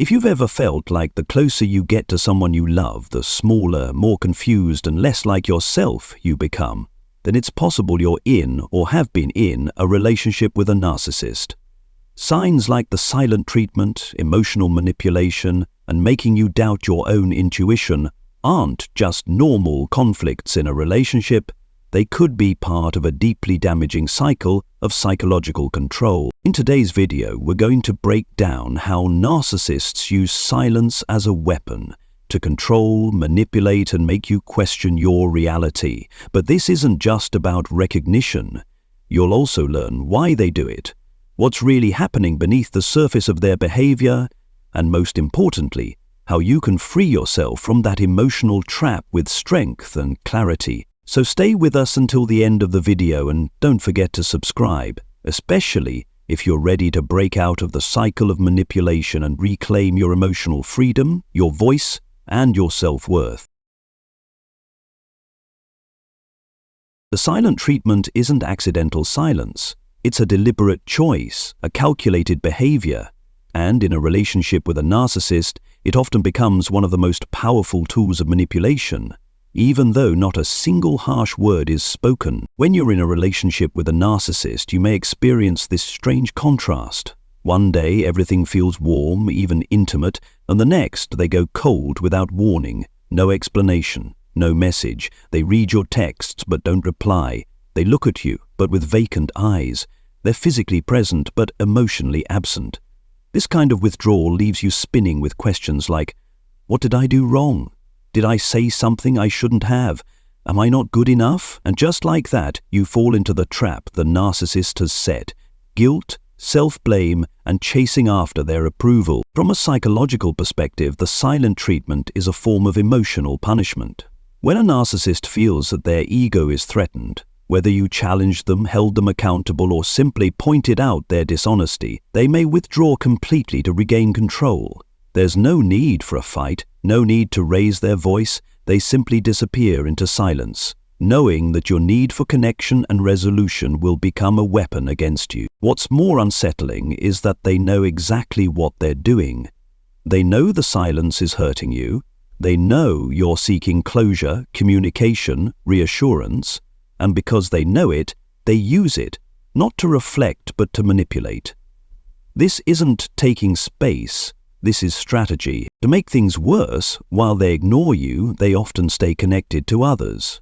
If you've ever felt like the closer you get to someone you love, the smaller, more confused, and less like yourself you become, then it's possible you're in, or have been in, a relationship with a narcissist. Signs like the silent treatment, emotional manipulation, and making you doubt your own intuition aren't just normal conflicts in a relationship. They could be part of a deeply damaging cycle of psychological control. In today's video, we're going to break down how narcissists use silence as a weapon to control, manipulate, and make you question your reality. But this isn't just about recognition. You'll also learn why they do it, what's really happening beneath the surface of their behavior, and most importantly, how you can free yourself from that emotional trap with strength and clarity. So stay with us until the end of the video and don't forget to subscribe, especially if you're ready to break out of the cycle of manipulation and reclaim your emotional freedom, your voice, and your self-worth. The silent treatment isn't accidental silence. It's a deliberate choice, a calculated behavior, and in a relationship with a narcissist, it often becomes one of the most powerful tools of manipulation, even though not a single harsh word is spoken. When you're in a relationship with a narcissist, you may experience this strange contrast. One day, everything feels warm, even intimate, and the next, they go cold without warning, no explanation, no message. They read your texts but don't reply. They look at you, but with vacant eyes. They're physically present but emotionally absent. This kind of withdrawal leaves you spinning with questions like, what did I do wrong? Did I say something I shouldn't have? Am I not good enough? And just like that, you fall into the trap the narcissist has set: guilt, self-blame, and chasing after their approval. From a psychological perspective, the silent treatment is a form of emotional punishment. When a narcissist feels that their ego is threatened, whether you challenged them, held them accountable, or simply pointed out their dishonesty, they may withdraw completely to regain control. There's no need for a fight, no need to raise their voice. They simply disappear into silence, knowing that your need for connection and resolution will become a weapon against you. What's more unsettling is that they know exactly what they're doing. They know the silence is hurting you. They know you're seeking closure, communication, reassurance. And because they know it, they use it, not to reflect but to manipulate. This isn't taking space, this is strategy. To make things worse, while they ignore you, they often stay connected to others.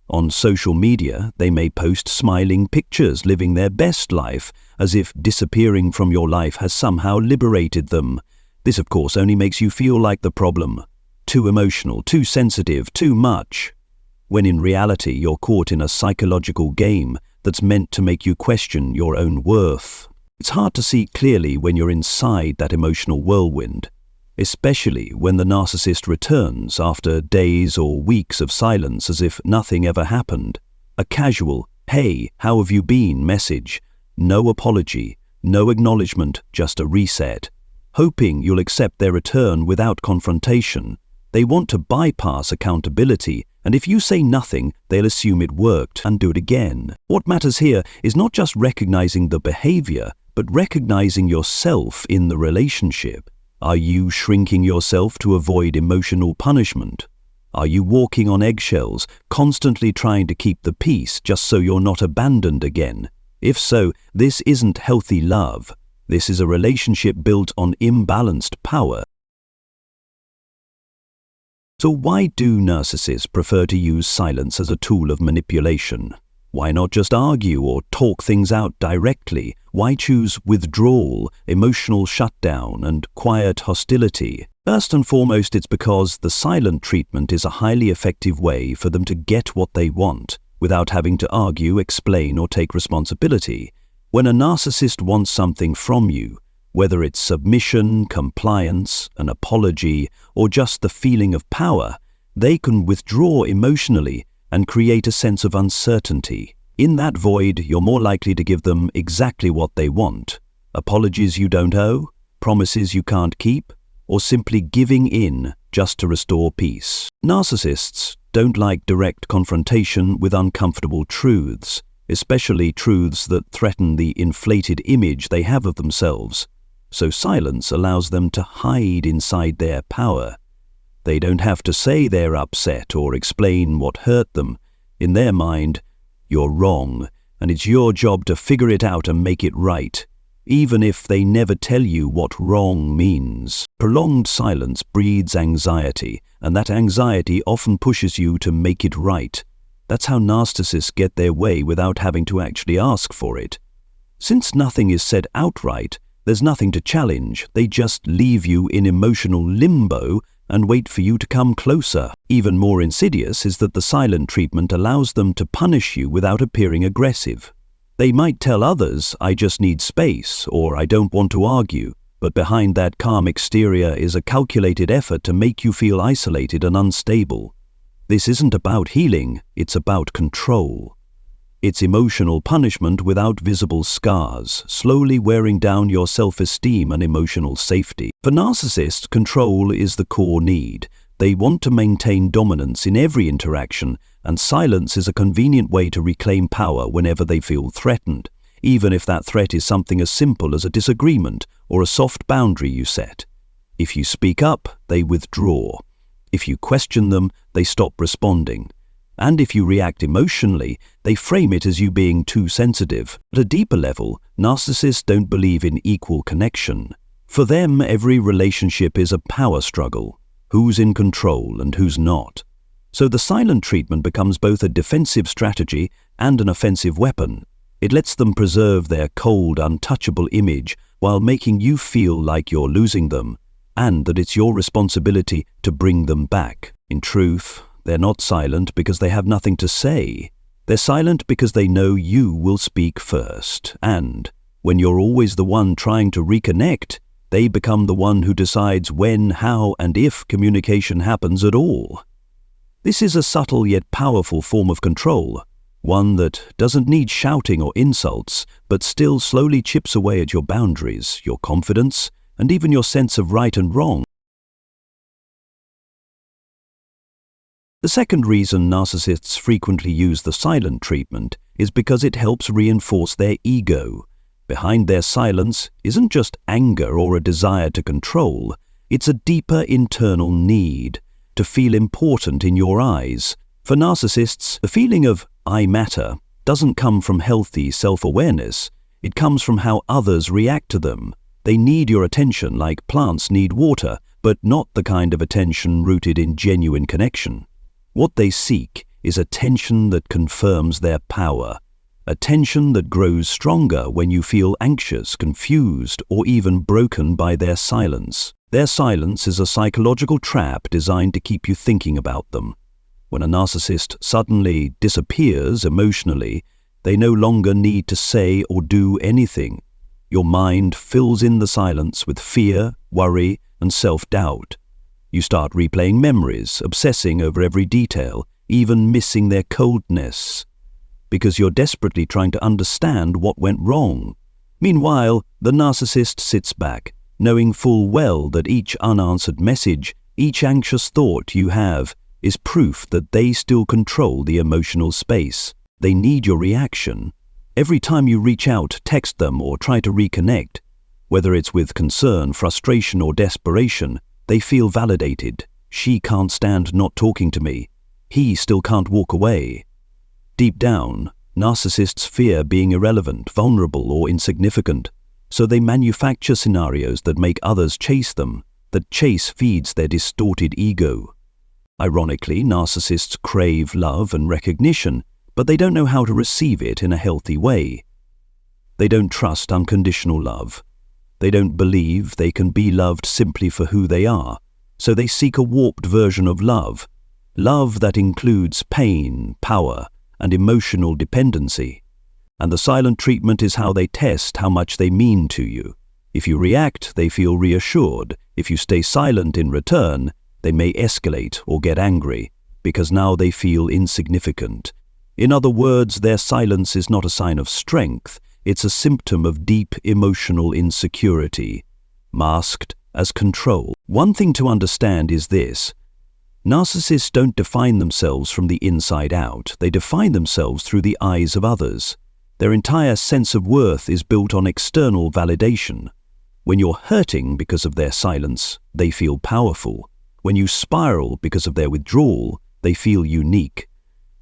On social media, they may post smiling pictures, living their best life, as if disappearing from your life has somehow liberated them. This, of course, only makes you feel like the problem. Too emotional, too sensitive, too much. When in reality you're caught in a psychological game that's meant to make you question your own worth. It's hard to see clearly when you're inside that emotional whirlwind, especially when the narcissist returns after days or weeks of silence as if nothing ever happened. A casual, "Hey, how have you been?" message, no apology, no acknowledgement, just a reset. Hoping you'll accept their return without confrontation. They want to bypass accountability, and if you say nothing, they'll assume it worked and do it again. What matters here is not just recognizing the behavior, but recognizing yourself in the relationship. Are you shrinking yourself to avoid emotional punishment? Are you walking on eggshells, constantly trying to keep the peace just so you're not abandoned again? If so, this isn't healthy love. This is a relationship built on imbalanced power. So why do narcissists prefer to use silence as a tool of manipulation? Why not just argue or talk things out directly? Why choose withdrawal, emotional shutdown, and quiet hostility? First and foremost, it's because the silent treatment is a highly effective way for them to get what they want without having to argue, explain, or take responsibility. When a narcissist wants something from you, whether it's submission, compliance, an apology, or just the feeling of power, they can withdraw emotionally and create a sense of uncertainty. In that void, you're more likely to give them exactly what they want: apologies you don't owe, promises you can't keep, or simply giving in just to restore peace. Narcissists don't like direct confrontation with uncomfortable truths, especially truths that threaten the inflated image they have of themselves. so silence allows them to hide inside their power. They don't have to say they're upset or explain what hurt them. In their mind, you're wrong, and it's your job to figure it out and make it right, even if they never tell you what wrong means. Prolonged silence breeds anxiety, and that anxiety often pushes you to make it right. That's how narcissists get their way without having to actually ask for it. Since nothing is said outright, there's nothing to challenge. They just leave you in emotional limbo and wait for you to come closer. Even more insidious is that the silent treatment allows them to punish you without appearing aggressive. They might tell others, "I just need space," or "I don't want to argue," but behind that calm exterior is a calculated effort to make you feel isolated and unstable. This isn't about healing, it's about control. It's emotional punishment without visible scars, slowly wearing down your self-esteem and emotional safety. For narcissists, control is the core need. They want to maintain dominance in every interaction, and silence is a convenient way to reclaim power whenever they feel threatened, even if that threat is something as simple as a disagreement or a soft boundary you set. If you speak up, they withdraw. If you question them, they stop responding. And if you react emotionally, they frame it as you being too sensitive. At a deeper level, narcissists don't believe in equal connection. For them, every relationship is a power struggle. Who's in control and who's not? So the silent treatment becomes both a defensive strategy and an offensive weapon. It lets them preserve their cold, untouchable image while making you feel like you're losing them, and that it's your responsibility to bring them back. In truth, they're not silent because they have nothing to say. They're silent because they know you will speak first. And when you're always the one trying to reconnect, they become the one who decides when, how, and if communication happens at all. This is a subtle yet powerful form of control, one that doesn't need shouting or insults, but still slowly chips away at your boundaries, your confidence, and even your sense of right and wrong. The second reason narcissists frequently use the silent treatment is because it helps reinforce their ego. Behind their silence isn't just anger or a desire to control, it's a deeper internal need to feel important in your eyes. For narcissists, the feeling of "I matter" doesn't come from healthy self-awareness, it comes from how others react to them. They need your attention like plants need water, but not the kind of attention rooted in genuine connection. What they seek is attention that confirms their power, attention that grows stronger when you feel anxious, confused, or even broken by their silence. Their silence is a psychological trap designed to keep you thinking about them. When a narcissist suddenly disappears emotionally, they no longer need to say or do anything. Your mind fills in the silence with fear, worry, and self-doubt. You start replaying memories, obsessing over every detail, even missing their coldness, because you're desperately trying to understand what went wrong. Meanwhile, the narcissist sits back, knowing full well that each unanswered message, each anxious thought you have, is proof that they still control the emotional space. They need your reaction. Every time you reach out, text them, or try to reconnect, whether it's with concern, frustration, or desperation, they feel validated. She can't stand not talking to me. He still can't walk away. Deep down, narcissists fear being irrelevant, vulnerable, or insignificant, so they manufacture scenarios that make others chase them. That chase feeds their distorted ego. Ironically, narcissists crave love and recognition, but they don't know how to receive it in a healthy way. They don't trust unconditional love. They don't believe they can be loved simply for who they are, so they seek a warped version of love, love that includes pain, power, and emotional dependency. And the silent treatment is how they test how much they mean to you. If you react, they feel reassured. If you stay silent in return, they may escalate or get angry, because now they feel insignificant. In other words, their silence is not a sign of strength, it's a symptom of deep emotional insecurity, masked as control. One thing to understand is this: narcissists don't define themselves from the inside out, they define themselves through the eyes of others. Their entire sense of worth is built on external validation. When you're hurting because of their silence, they feel powerful. When you spiral because of their withdrawal, they feel unique.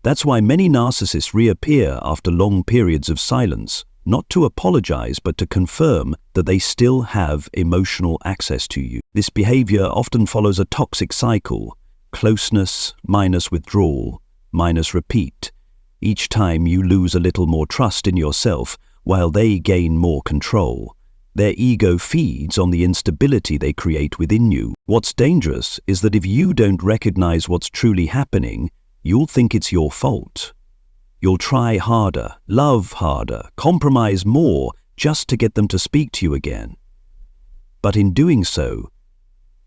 That's why many narcissists reappear after long periods of silence, not to apologize but to confirm that they still have emotional access to you. This behavior often follows a toxic cycle: closeness minus withdrawal minus repeat. Each time you lose a little more trust in yourself while they gain more control. Their ego feeds on the instability they create within you. What's dangerous is that if you don't recognize what's truly happening, you'll think it's your fault. You'll try harder, love harder, compromise more just to get them to speak to you again. But in doing so,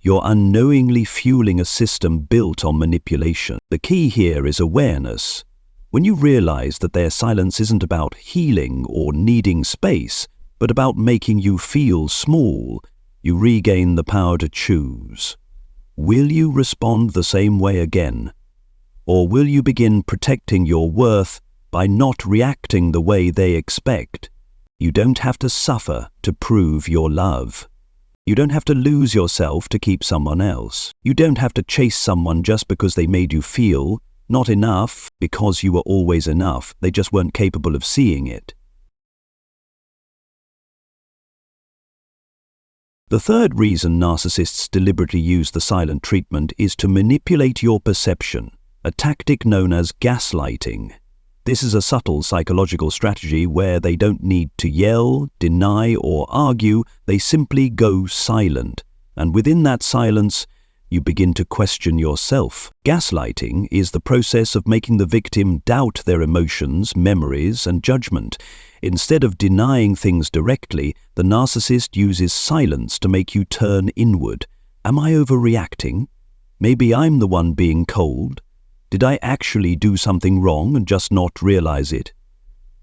you're unknowingly fueling a system built on manipulation. The key here is awareness. When you realize that their silence isn't about healing or needing space, but about making you feel small, you regain the power to choose. Will you respond the same way again? Or will you begin protecting your worth by not reacting the way they expect? You don't have to suffer to prove your love. You don't have to lose yourself to keep someone else. You don't have to chase someone just because they made you feel not enough because you were always enough. They just weren't capable of seeing it. The third reason narcissists deliberately use the silent treatment is to manipulate your perception, a tactic known as gaslighting. This is a subtle psychological strategy where they don't need to yell, deny, or argue. They simply go silent, and within that silence, you begin to question yourself. Gaslighting is the process of making the victim doubt their emotions, memories, and judgment. Instead of denying things directly, the narcissist uses silence to make you turn inward. Am I overreacting? Maybe I'm the one being cold. Did I actually do something wrong and just not realize it?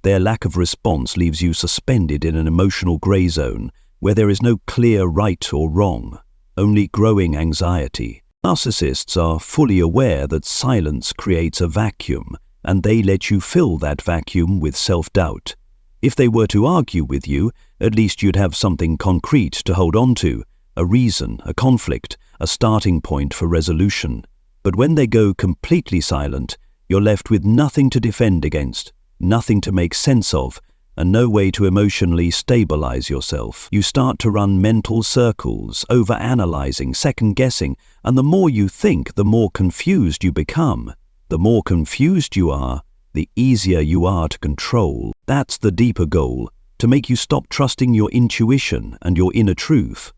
Their lack of response leaves you suspended in an emotional gray zone where there is no clear right or wrong, only growing anxiety. Narcissists are fully aware that silence creates a vacuum, and they let you fill that vacuum with self-doubt. If they were to argue with you, at least you'd have something concrete to hold on to, a reason, a conflict, a starting point for resolution. But when they go completely silent, you're left with nothing to defend against, nothing to make sense of, and no way to emotionally stabilize yourself. You start to run mental circles, overanalyzing, second-guessing, and the more you think, the more confused you become. The more confused you are, the easier you are to control. That's the deeper goal, to make you stop trusting your intuition and your inner truth.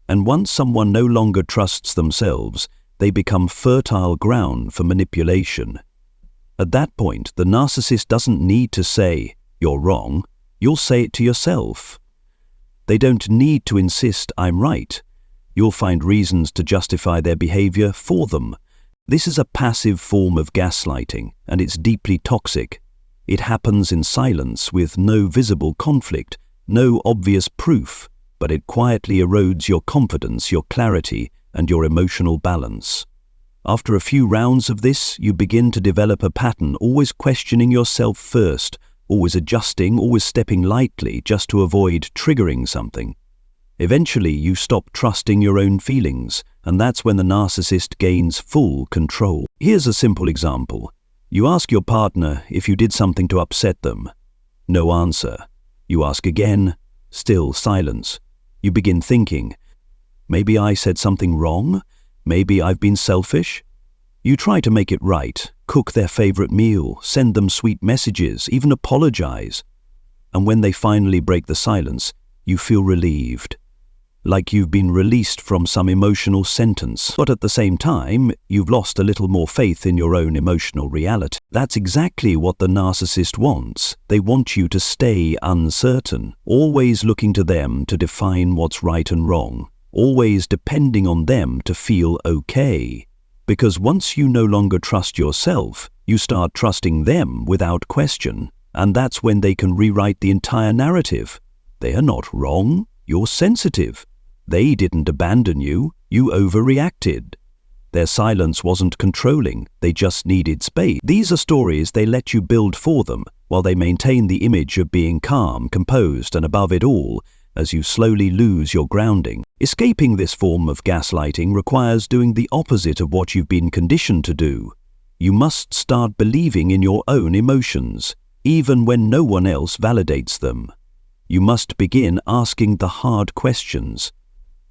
And once someone no longer trusts themselves, they become fertile ground for manipulation. At that point, the narcissist doesn't need to say, "You're wrong," you'll say it to yourself. They don't need to insist, "I'm right." You'll find reasons to justify their behavior for them. This is a passive form of gaslighting, and it's deeply toxic. It happens in silence with no visible conflict, no obvious proof, but it quietly erodes your confidence, your clarity, and your emotional balance. After a few rounds of this, you begin to develop a pattern, always questioning yourself first, always adjusting, always stepping lightly just to avoid triggering something. Eventually, you stop trusting your own feelings, and that's when the narcissist gains full control. Here's a simple example. You ask your partner if you did something to upset them. No answer. You ask again. Still silence. You begin thinking, maybe I said something wrong? Maybe I've been selfish? You try to make it right, cook their favorite meal, send them sweet messages, even apologize. And when they finally break the silence, you feel relieved. Like you've been released from some emotional sentence, but at the same time, you've lost a little more faith in your own emotional reality. That's exactly what the narcissist wants. They want you to stay uncertain, always looking to them to define what's right and wrong, always depending on them to feel okay. Because once you no longer trust yourself, you start trusting them without question, and that's when they can rewrite the entire narrative. They are not wrong, you're sensitive. They didn't abandon you, you overreacted. Their silence wasn't controlling, they just needed space. These are stories they let you build for them, while they maintain the image of being calm, composed, and above it all. as you slowly lose your grounding. Escaping this form of gaslighting requires doing the opposite of what you've been conditioned to do. You must start believing in your own emotions, even when no one else validates them. You must begin asking the hard questions,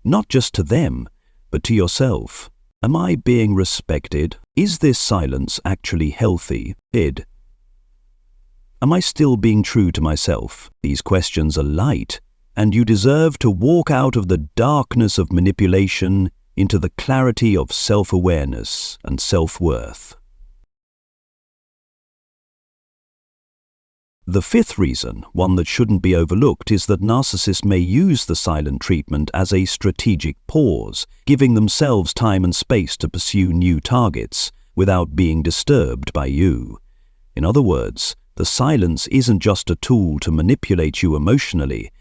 not just to them, but to yourself. Am I being respected? Is this silence actually healthy? Am I still being true to myself? These questions are light, and you deserve to walk out of the darkness of manipulation into the clarity of self-awareness and self-worth. The fifth reason, one that shouldn't be overlooked, is that narcissists may use the silent treatment as a strategic pause, giving themselves time and space to pursue new targets without being disturbed by you. In other words, the silence isn't just a tool to manipulate you emotionally.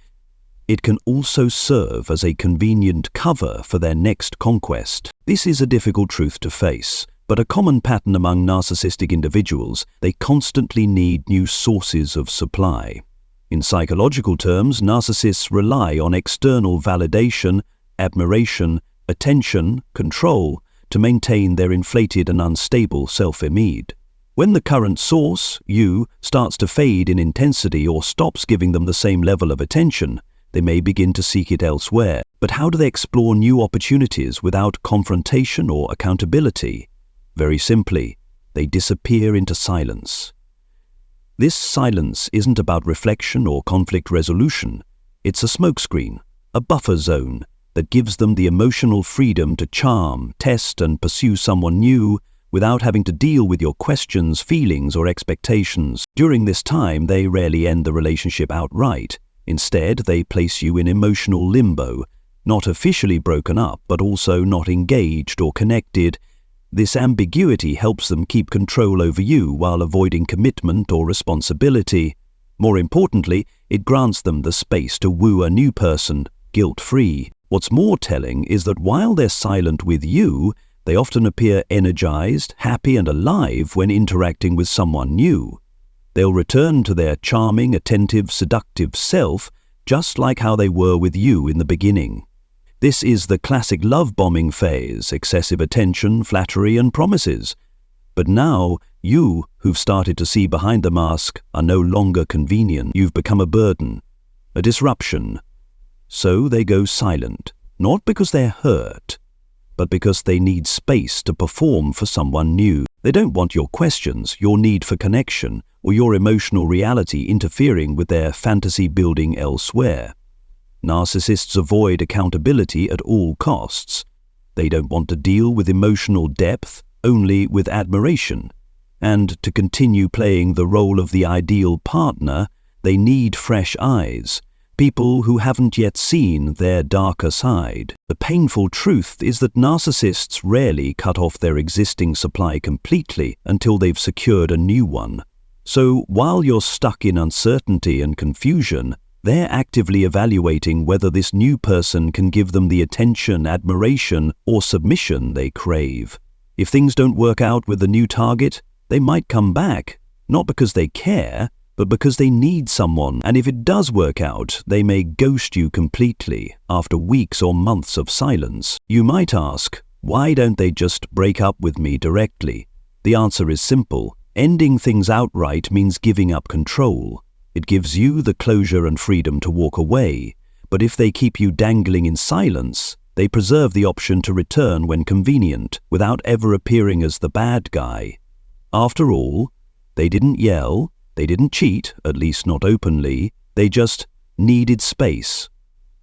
It can also serve as a convenient cover for their next conquest. This is a difficult truth to face, but a common pattern among narcissistic individuals: they constantly need new sources of supply. In psychological terms, narcissists rely on external validation, admiration, attention, control to maintain their inflated and unstable self-image. When the current source, you, starts to fade in intensity or stops giving them the same level of attention, they may begin to seek it elsewhere. But how do they explore new opportunities without confrontation or accountability? Very simply, they disappear into silence. This silence isn't about reflection or conflict resolution. It's a smokescreen, a buffer zone that gives them the emotional freedom to charm, test, and pursue someone new without having to deal with your questions, feelings, or expectations. During this time, they rarely end the relationship outright. Instead, they place you in emotional limbo, not officially broken up, but also not engaged or connected. This ambiguity helps them keep control over you while avoiding commitment or responsibility. More importantly, it grants them the space to woo a new person, guilt-free. What's more telling is that while they're silent with you, they often appear energized, happy, and alive when interacting with someone new. They'll return to their charming, attentive, seductive self, just like how they were with you in the beginning. This is the classic love-bombing phase: excessive attention, flattery, and promises. But now, you, who've started to see behind the mask, are no longer convenient. You've become a burden, a disruption. So they go silent, not because they're hurt, but because they need space to perform for someone new. They don't want your questions, your need for connection, or your emotional reality interfering with their fantasy building elsewhere. Narcissists avoid accountability at all costs. They don't want to deal with emotional depth, only with admiration. And to continue playing the role of the ideal partner, they need fresh eyes, people who haven't yet seen their darker side. The painful truth is that narcissists rarely cut off their existing supply completely until they've secured a new one. So while you're stuck in uncertainty and confusion, they're actively evaluating whether this new person can give them the attention, admiration, or submission they crave. If things don't work out with the new target, they might come back, not because they care, but because they need someone. And if it does work out, they may ghost you completely after weeks or months of silence. You might ask, why don't they just break up with me directly? The answer is simple. Ending things outright means giving up control. It gives you the closure and freedom to walk away. But if they keep you dangling in silence, they preserve the option to return when convenient, without ever appearing as the bad guy. After all, they didn't yell, they didn't cheat, at least not openly, they just needed space.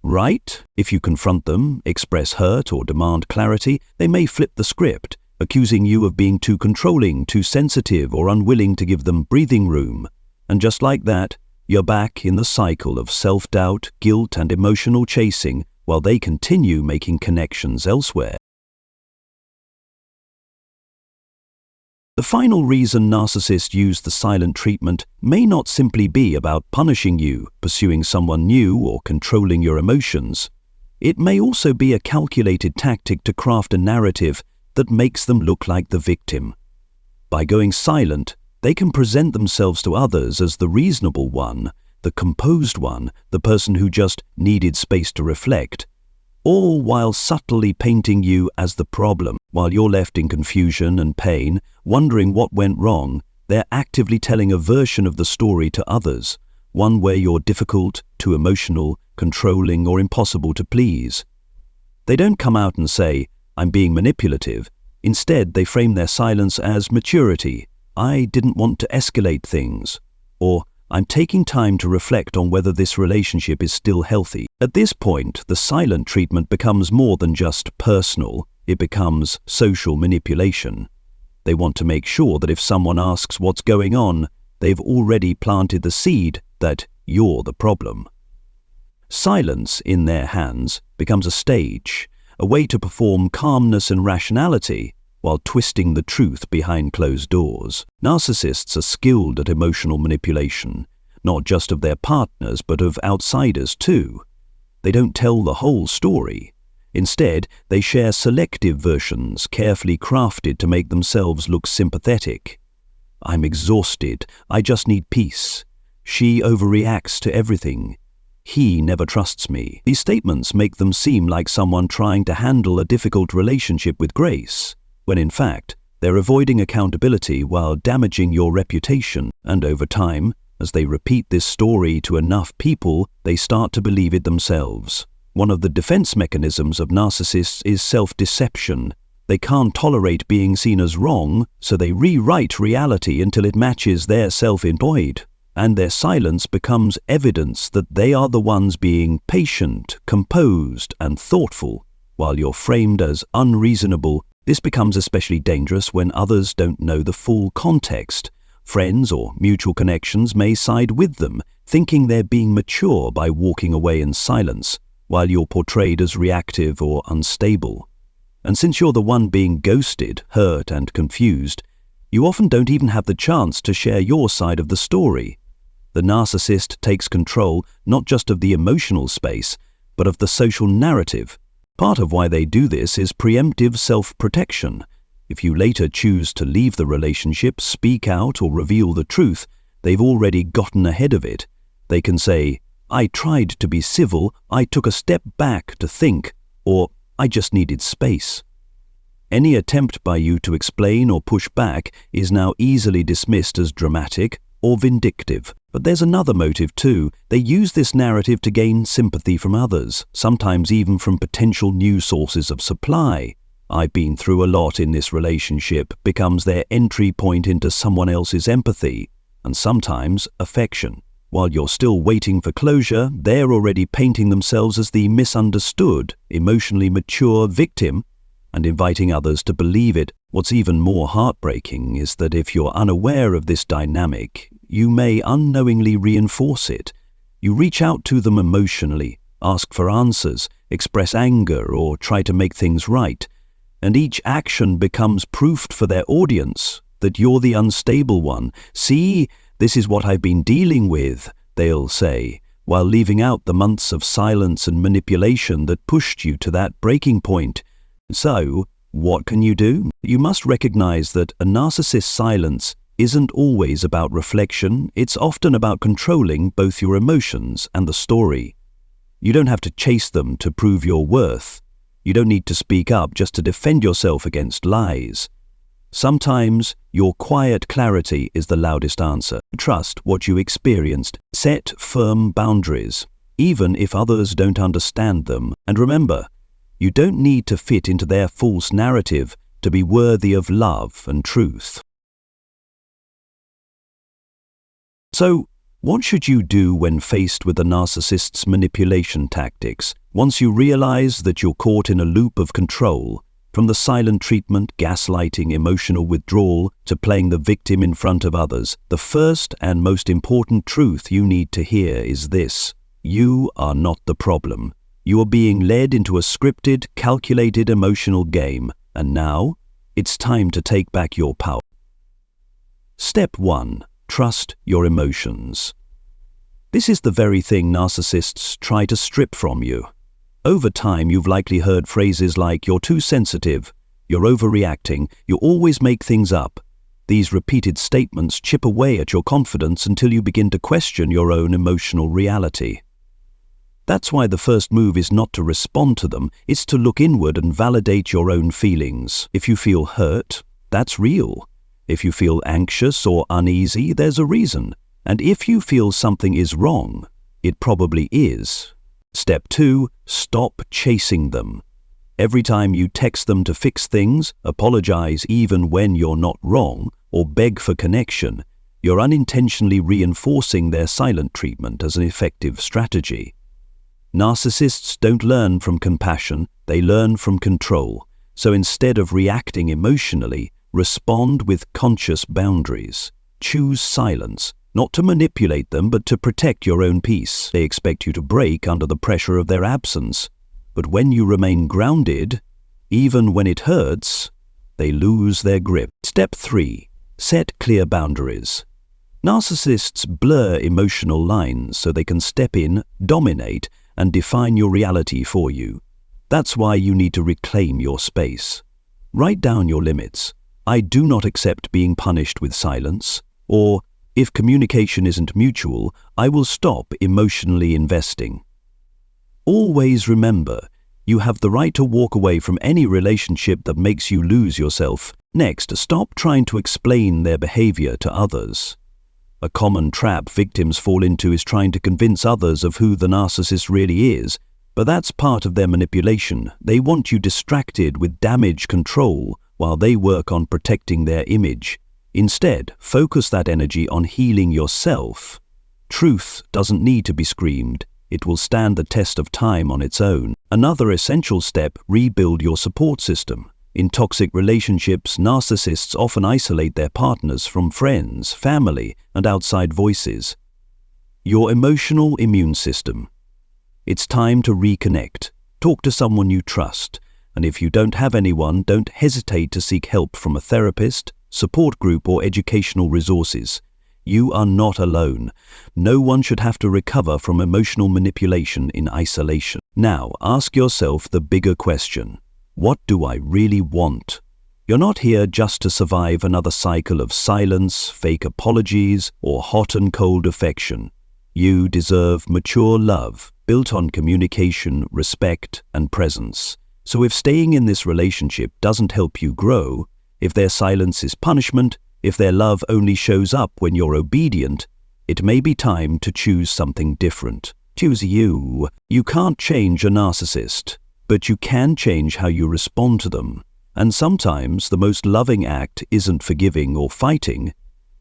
Right? If you confront them, express hurt, or demand clarity, they may flip the script, accusing you of being too controlling, too sensitive, or unwilling to give them breathing room. And just like that, you're back in the cycle of self-doubt, guilt, and emotional chasing while they continue making connections elsewhere. The final reason narcissists use the silent treatment may not simply be about punishing you, pursuing someone new, or controlling your emotions. It may also be a calculated tactic to craft a narrative that makes them look like the victim. By going silent, they can present themselves to others as the reasonable one, the composed one, the person who just needed space to reflect, all while subtly painting you as the problem. While you're left in confusion and pain, wondering what went wrong, they're actively telling a version of the story to others, one where you're difficult, too emotional, controlling, or impossible to please. They don't come out and say, "I'm being manipulative." Instead, they frame their silence as maturity. "I didn't want to escalate things," or "I'm taking time to reflect on whether this relationship is still healthy." At this point, the silent treatment becomes more than just personal, it becomes social manipulation. They want to make sure that if someone asks what's going on, they've already planted the seed that you're the problem. Silence, in their hands, becomes a stage, a way to perform calmness and rationality while twisting the truth behind closed doors. Narcissists are skilled at emotional manipulation, not just of their partners but of outsiders too. They don't tell the whole story. Instead, they share selective versions carefully crafted to make themselves look sympathetic. "I'm exhausted. I just need peace. She overreacts to everything. He never trusts me." These statements make them seem like someone trying to handle a difficult relationship with grace, when in fact, they're avoiding accountability while damaging your reputation. And over time, as they repeat this story to enough people, they start to believe it themselves. One of the defense mechanisms of narcissists is self-deception. They can't tolerate being seen as wrong, so they rewrite reality until it matches their self-image. And their silence becomes evidence that they are the ones being patient, composed, and thoughtful, while you're framed as unreasonable. This becomes especially dangerous when others don't know the full context. Friends or mutual connections may side with them, thinking they're being mature by walking away in silence, while you're portrayed as reactive or unstable. And since you're the one being ghosted, hurt, and confused, you often don't even have the chance to share your side of the story. The narcissist takes control not just of the emotional space, but of the social narrative. Part of why they do this is preemptive self-protection. If you later choose to leave the relationship, speak out, or reveal the truth, they've already gotten ahead of it. They can say, "I tried to be civil, I took a step back to think," or "I just needed space." Any attempt by you to explain or push back is now easily dismissed as dramatic or vindictive. But there's another motive too. They use this narrative to gain sympathy from others, sometimes even from potential new sources of supply. "I've been through a lot in this relationship" becomes their entry point into someone else's empathy, and sometimes affection. While you're still waiting for closure, they're already painting themselves as the misunderstood, emotionally mature victim and inviting others to believe it. What's even more heartbreaking is that if you're unaware of this dynamic, you may unknowingly reinforce it. You reach out to them emotionally, ask for answers, express anger, or try to make things right, and each action becomes proof for their audience that you're the unstable one. "See, this is what I've been dealing with," they'll say, while leaving out the months of silence and manipulation that pushed you to that breaking point. So, what can you do? You must recognize that a narcissist's silence isn't always about reflection. It's often about controlling both your emotions and the story. You don't have to chase them to prove your worth. You don't need to speak up just to defend yourself against lies. Sometimes your quiet clarity is the loudest answer. Trust what you experienced. Set firm boundaries, even if others don't understand them. And remember, you don't need to fit into their false narrative to be worthy of love and truth. So, what should you do when faced with a narcissist's manipulation tactics? Once you realize that you're caught in a loop of control, from the silent treatment, gaslighting, emotional withdrawal, to playing the victim in front of others, the first and most important truth you need to hear is this: you are not the problem. You are being led into a scripted, calculated emotional game, and now it's time to take back your power. Step 1. Trust your emotions. This is the very thing narcissists try to strip from you. Over time, you've likely heard phrases like, "You're too sensitive," "You're overreacting," "You always make things up." These repeated statements chip away at your confidence until you begin to question your own emotional reality. That's why the first move is not to respond to them, it's to look inward and validate your own feelings. If you feel hurt, that's real. If you feel anxious or uneasy, there's a reason. And if you feel something is wrong, it probably is. Step 2, stop chasing them. Every time you text them to fix things, apologize even when you're not wrong, or beg for connection, you're unintentionally reinforcing their silent treatment as an effective strategy. Narcissists don't learn from compassion, they learn from control. So instead of reacting emotionally, respond with conscious boundaries. Choose silence, not to manipulate them but to protect your own peace. They expect you to break under the pressure of their absence. But when you remain grounded, even when it hurts, they lose their grip. Step 3. Set clear boundaries. Narcissists blur emotional lines so they can step in, dominate, and define your reality for you. That's why you need to reclaim your space. Write down your limits. I do not accept being punished with silence. Or, if communication isn't mutual, I will stop emotionally investing. Always remember, you have the right to walk away from any relationship that makes you lose yourself. Next, stop trying to explain their behavior to others. A common trap victims fall into is trying to convince others of who the narcissist really is, but that's part of their manipulation. They want you distracted with damage control while they work on protecting their image. Instead, focus that energy on healing yourself. Truth doesn't need to be screamed. It will stand the test of time on its own. Another essential step, rebuild your support system. In toxic relationships, narcissists often isolate their partners from friends, family, and outside voices. Your emotional immune system. It's time to reconnect. Talk to someone you trust. And if you don't have anyone, don't hesitate to seek help from a therapist, support group, or educational resources. You are not alone. No one should have to recover from emotional manipulation in isolation. Now, ask yourself the bigger question. What do I really want? You're not here just to survive another cycle of silence, fake apologies, or hot and cold affection. You deserve mature love, built on communication, respect, and presence. So if staying in this relationship doesn't help you grow, if their silence is punishment, if their love only shows up when you're obedient, it may be time to choose something different. Choose you. You can't change a narcissist, but you can change how you respond to them. And sometimes the most loving act isn't forgiving or fighting,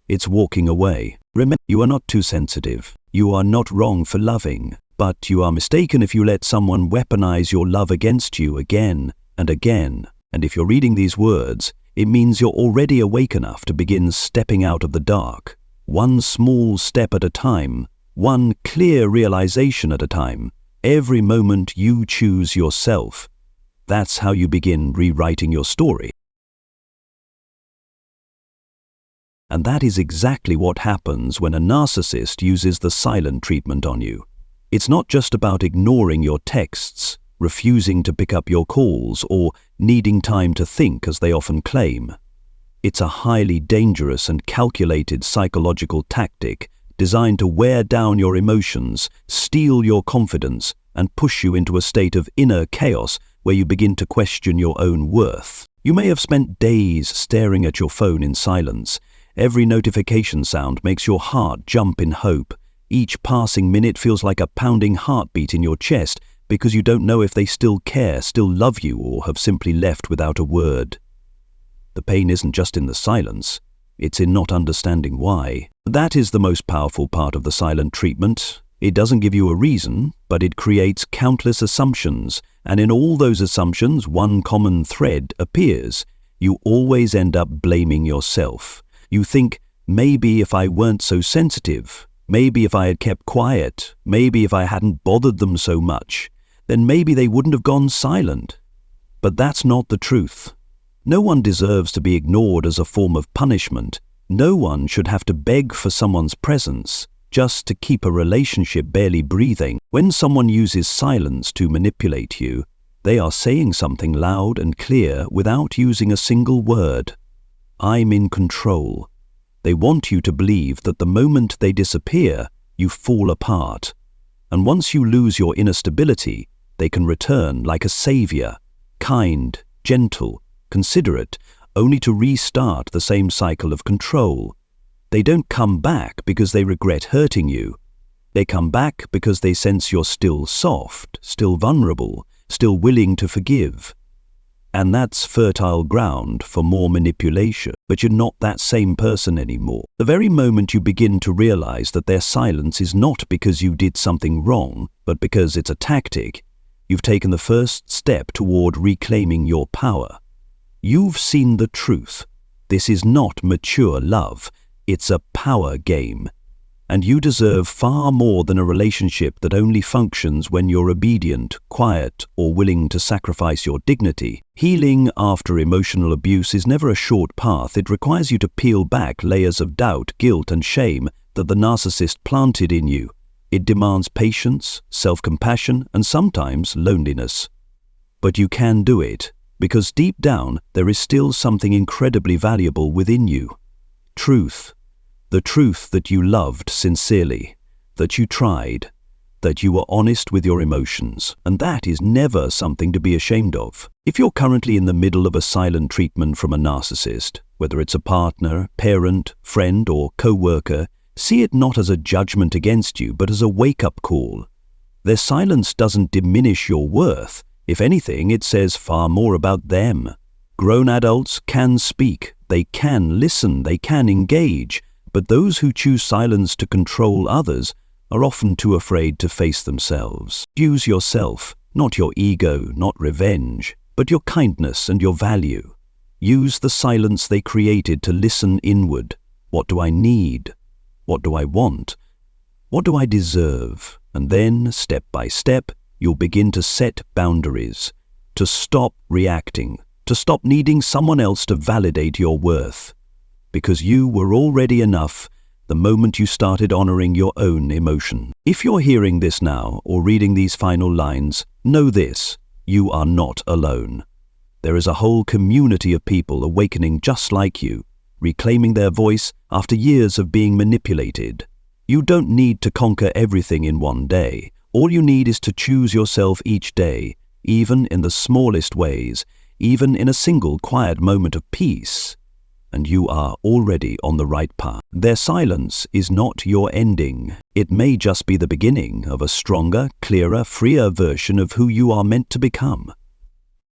it's walking away. Remember, you are not too sensitive. You are not wrong for loving, but you are mistaken if you let someone weaponize your love against you again and again. And if you're reading these words, it means you're already awake enough to begin stepping out of the dark. One small step at a time, one clear realization at a time. Every moment you choose yourself. That's how you begin rewriting your story. And that is exactly what happens when a narcissist uses the silent treatment on you. It's not just about ignoring your texts, refusing to pick up your calls, or needing time to think as they often claim. It's a highly dangerous and calculated psychological tactic designed to wear down your emotions, steal your confidence, and push you into a state of inner chaos where you begin to question your own worth. You may have spent days staring at your phone in silence. Every notification sound makes your heart jump in hope. Each passing minute feels like a pounding heartbeat in your chest because you don't know if they still care, still love you, or have simply left without a word. The pain isn't just in the silence, it's in not understanding why. That is the most powerful part of the silent treatment. It doesn't give you a reason, but it creates countless assumptions, and in all those assumptions, one common thread appears. You always end up blaming yourself. You think, maybe if I weren't so sensitive, maybe if I had kept quiet, maybe if I hadn't bothered them so much, then maybe they wouldn't have gone silent. But that's not the truth. No one deserves to be ignored as a form of punishment. No one should have to beg for someone's presence just to keep a relationship barely breathing. When someone uses silence to manipulate you, they are saying something loud and clear without using a single word. I'm in control. They want you to believe that the moment they disappear, you fall apart. And once you lose your inner stability, they can return like a savior, kind, gentle, considerate, only to restart the same cycle of control. They don't come back because they regret hurting you. They come back because they sense you're still soft, still vulnerable, still willing to forgive. And that's fertile ground for more manipulation. But you're not that same person anymore. The very moment you begin to realize that their silence is not because you did something wrong, but because it's a tactic, you've taken the first step toward reclaiming your power. You've seen the truth. This is not mature love. It's a power game. And you deserve far more than a relationship that only functions when you're obedient, quiet, or willing to sacrifice your dignity. Healing after emotional abuse is never a short path. It requires you to peel back layers of doubt, guilt, and shame that the narcissist planted in you. It demands patience, self-compassion, and sometimes loneliness. But you can do it, because deep down there is still something incredibly valuable within you. Truth. The truth that you loved sincerely, that you tried, that you were honest with your emotions, and that is never something to be ashamed of. If you're currently in the middle of a silent treatment from a narcissist, whether it's a partner, parent, friend, or co-worker, see it not as a judgment against you, but as a wake-up call. Their silence doesn't diminish your worth. If anything, it says far more about them. Grown adults can speak, they can listen, they can engage, but those who choose silence to control others are often too afraid to face themselves. Use yourself, not your ego, not revenge, but your kindness and your value. Use the silence they created to listen inward. What do I need? What do I want? What do I deserve? And then, step by step, you'll begin to set boundaries, to stop reacting, to stop needing someone else to validate your worth. Because you were already enough the moment you started honoring your own emotion. If you're hearing this now or reading these final lines, know this: you are not alone. There is a whole community of people awakening just like you, reclaiming their voice after years of being manipulated. You don't need to conquer everything in one day. All you need is to choose yourself each day, even in the smallest ways, even in a single quiet moment of peace. And you are already on the right path. Their silence is not your ending. It may just be the beginning of a stronger, clearer, freer version of who you are meant to become.